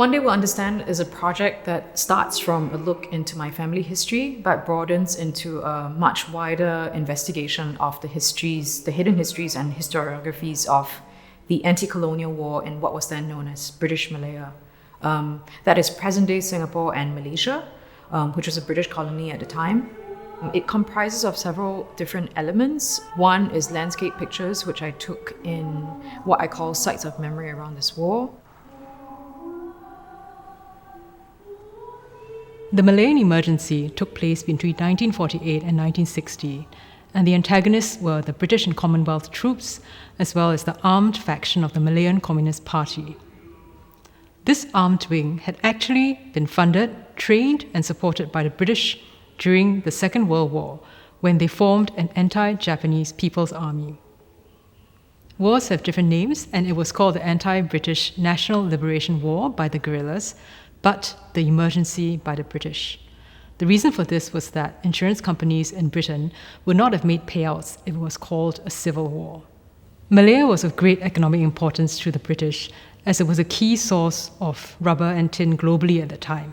One Day We'll Understand is a project that starts from a look into my family history, but broadens into a much wider investigation of the hidden histories and historiographies of the anti-colonial war in what was then known as British Malaya. That is present-day Singapore and Malaysia, which was a British colony at the time. It comprises of several different elements. One is landscape pictures, which I took in what I call sites of memory around this war. The Malayan Emergency took place between 1948 and 1960, and the antagonists were the British and Commonwealth troops, as well as the armed faction of the Malayan Communist Party. This armed wing had actually been funded, trained, and supported by the British during the Second World War, when they formed an anti-Japanese People's Army. Wars have different names, and it was called the Anti-British National Liberation War by the guerrillas, but the emergency by the British. The reason for this was that insurance companies in Britain would not have made payouts if it was called a civil war. Malaya was of great economic importance to the British, as it was a key source of rubber and tin globally at the time.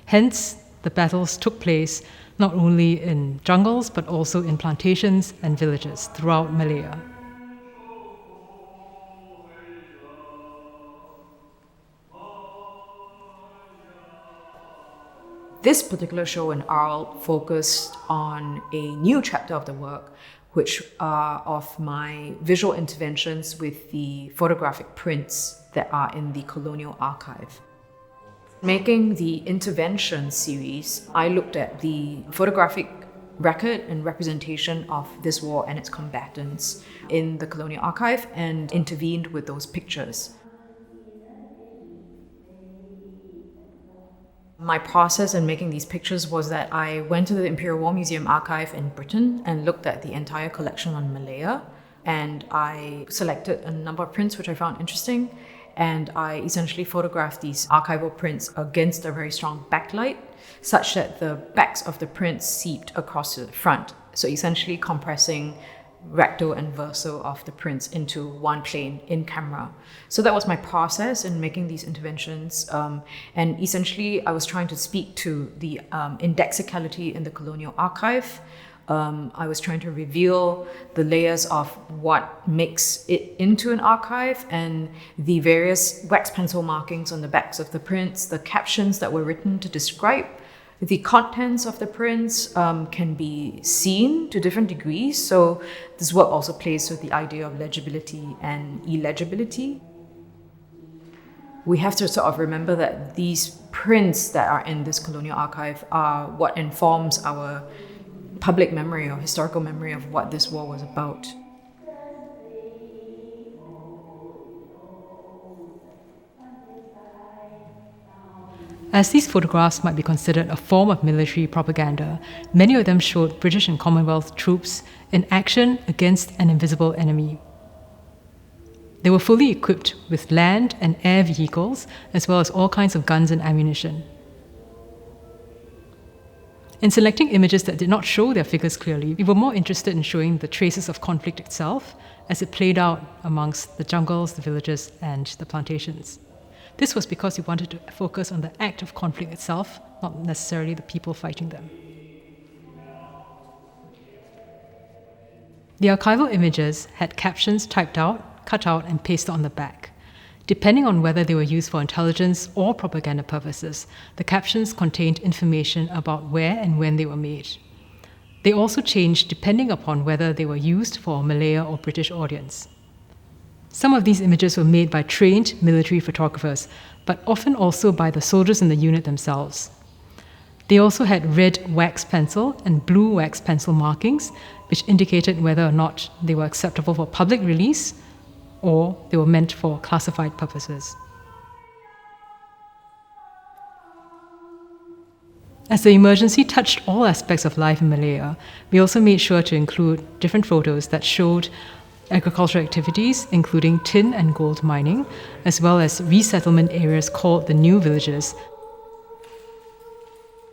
Hence, the battles took place not only in jungles, but also in plantations and villages throughout Malaya. This particular show in Arles focused on a new chapter of the work, which are of my visual interventions with the photographic prints that are in the colonial archive. Making the intervention series, I looked at the photographic record and representation of this war and its combatants in the colonial archive and intervened with those pictures. My process in making these pictures was that I went to the Imperial War Museum archive in Britain and looked at the entire collection on Malaya, and I selected a number of prints which I found interesting, and I essentially photographed these archival prints against a very strong backlight, such that the backs of the prints seeped across to the front, so essentially compressing recto and verso of the prints into one plane in camera. So that was my process in making these interventions. And essentially, I was trying to speak to the indexicality in the colonial archive. I was trying to reveal the layers of what makes it into an archive and the various wax pencil markings on the backs of the prints, the captions that were written to describe the contents of the prints can be seen to different degrees. So this work also plays with the idea of legibility and illegibility. We have to sort of remember that these prints that are in this colonial archive are what informs our public memory or historical memory of what this war was about. As these photographs might be considered a form of military propaganda, many of them showed British and Commonwealth troops in action against an invisible enemy. They were fully equipped with land and air vehicles, as well as all kinds of guns and ammunition. In selecting images that did not show their figures clearly, we were more interested in showing the traces of conflict itself as it played out amongst the jungles, the villages, and the plantations. This was because we wanted to focus on the act of conflict itself, not necessarily the people fighting them. The archival images had captions typed out, cut out, and pasted on the back. Depending on whether they were used for intelligence or propaganda purposes, the captions contained information about where and when they were made. They also changed depending upon whether they were used for a Malaya or British audience. Some of these images were made by trained military photographers, but often also by the soldiers in the unit themselves. They also had red wax pencil and blue wax pencil markings, which indicated whether or not they were acceptable for public release or they were meant for classified purposes. As the emergency touched all aspects of life in Malaya, we also made sure to include different photos that showed agricultural activities, including tin and gold mining, as well as resettlement areas called the New Villages.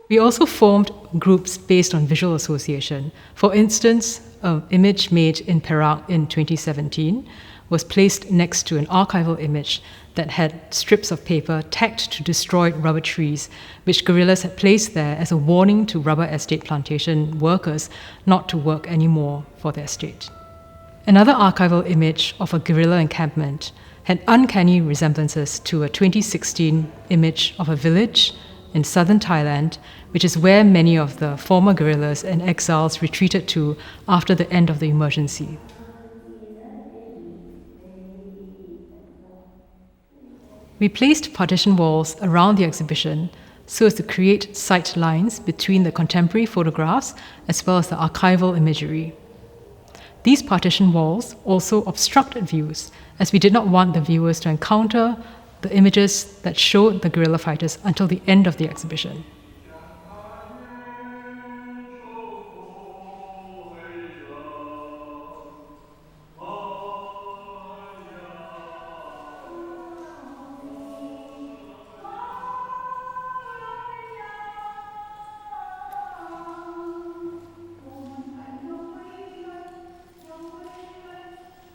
We also formed groups based on visual association. For instance, an image made in Perak in 2017 was placed next to an archival image that had strips of paper tacked to destroyed rubber trees, which guerrillas had placed there as a warning to rubber estate plantation workers not to work anymore for their estate. Another archival image of a guerrilla encampment had uncanny resemblances to a 2016 image of a village in southern Thailand, which is where many of the former guerrillas and exiles retreated to after the end of the emergency. We placed partition walls around the exhibition so as to create sight lines between the contemporary photographs as well as the archival imagery. These partition walls also obstructed views, as we did not want the viewers to encounter the images that showed the guerrilla fighters until the end of the exhibition.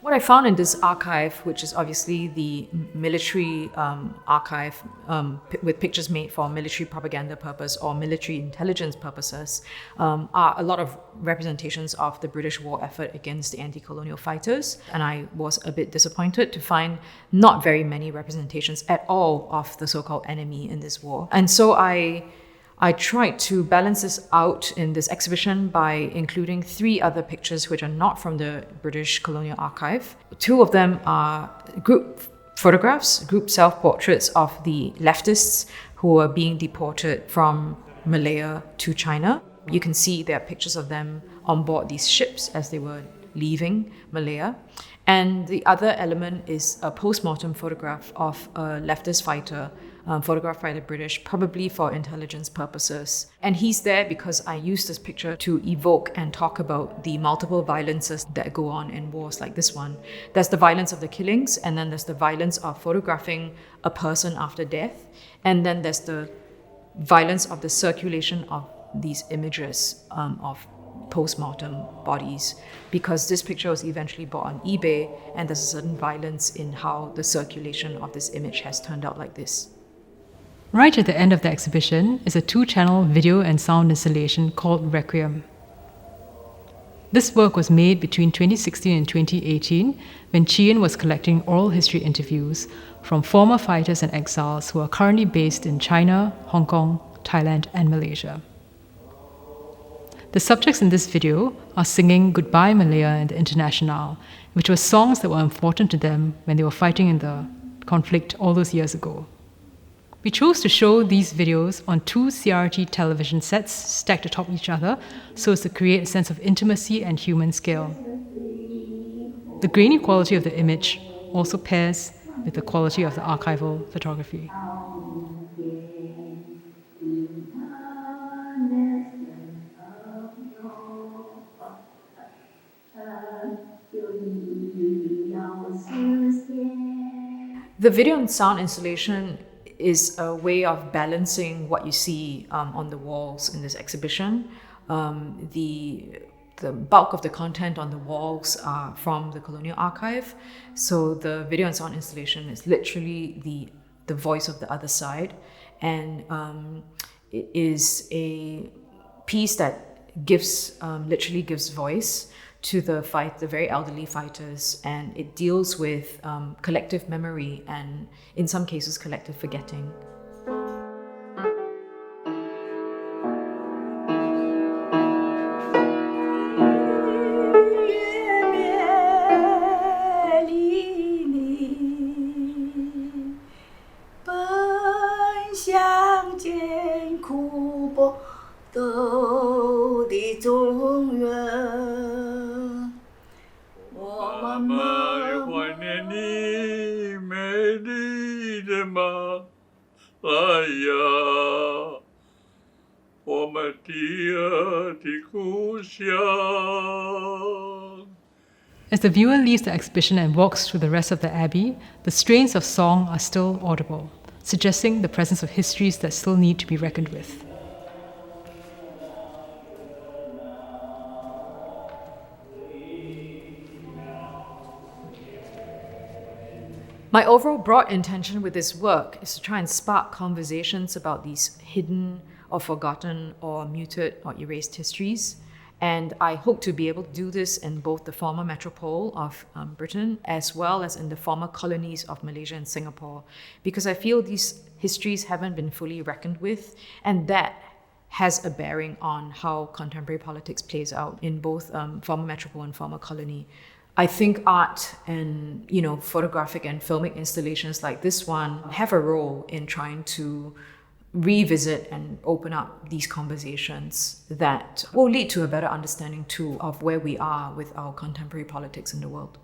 What I found in this archive, which is obviously the military archive with pictures made for military propaganda purpose or military intelligence purposes, are a lot of representations of the British war effort against the anti-colonial fighters. And I was a bit disappointed to find not very many representations at all of the so-called enemy in this war. And so I tried to balance this out in this exhibition by including 3 other pictures which are not from the British Colonial Archive. 2 of them are group photographs, group self-portraits of the leftists who were being deported from Malaya to China. You can see there are pictures of them on board these ships as they were leaving Malaya. And the other element is a post-mortem photograph of a leftist fighter photographed by the British, probably for intelligence purposes. And he's there because I used this picture to evoke and talk about the multiple violences that go on in wars like this one. There's the violence of the killings, and then there's the violence of photographing a person after death, and then there's the violence of the circulation of these images of post-mortem bodies, because this picture was eventually bought on eBay, and there's a certain violence in how the circulation of this image has turned out like this. Right at the end of the exhibition is a 2-channel video and sound installation called Requiem. This work was made between 2016 and 2018 when Chi Yin was collecting oral history interviews from former fighters and exiles who are currently based in China, Hong Kong, Thailand, and Malaysia. The subjects in this video are singing Goodbye Malaya and the Internationale, which were songs that were important to them when they were fighting in the conflict all those years ago. We chose to show these videos on 2 CRT television sets stacked atop each other so as to create a sense of intimacy and human scale. The grainy quality of the image also pairs with the quality of the archival photography. The video and sound installation is a way of balancing what you see on the walls in this exhibition. The bulk of the content on the walls are from the Colonial Archive, so the video and sound installation is literally the voice of the other side, and it is a piece that literally gives voice to the very elderly fighters, and it deals with collective memory and, in some cases, collective forgetting. As the viewer leaves the exhibition and walks through the rest of the abbey, the strains of song are still audible, suggesting the presence of histories that still need to be reckoned with. My overall broad intention with this work is to try and spark conversations about these hidden or forgotten or muted or erased histories. And I hope to be able to do this in both the former metropole of Britain as well as in the former colonies of Malaysia and Singapore, because I feel these histories haven't been fully reckoned with, and that has a bearing on how contemporary politics plays out in both former metropole and former colony. I think art and photographic and filmic installations like this one have a role in trying to revisit and open up these conversations that will lead to a better understanding too of where we are with our contemporary politics in the world.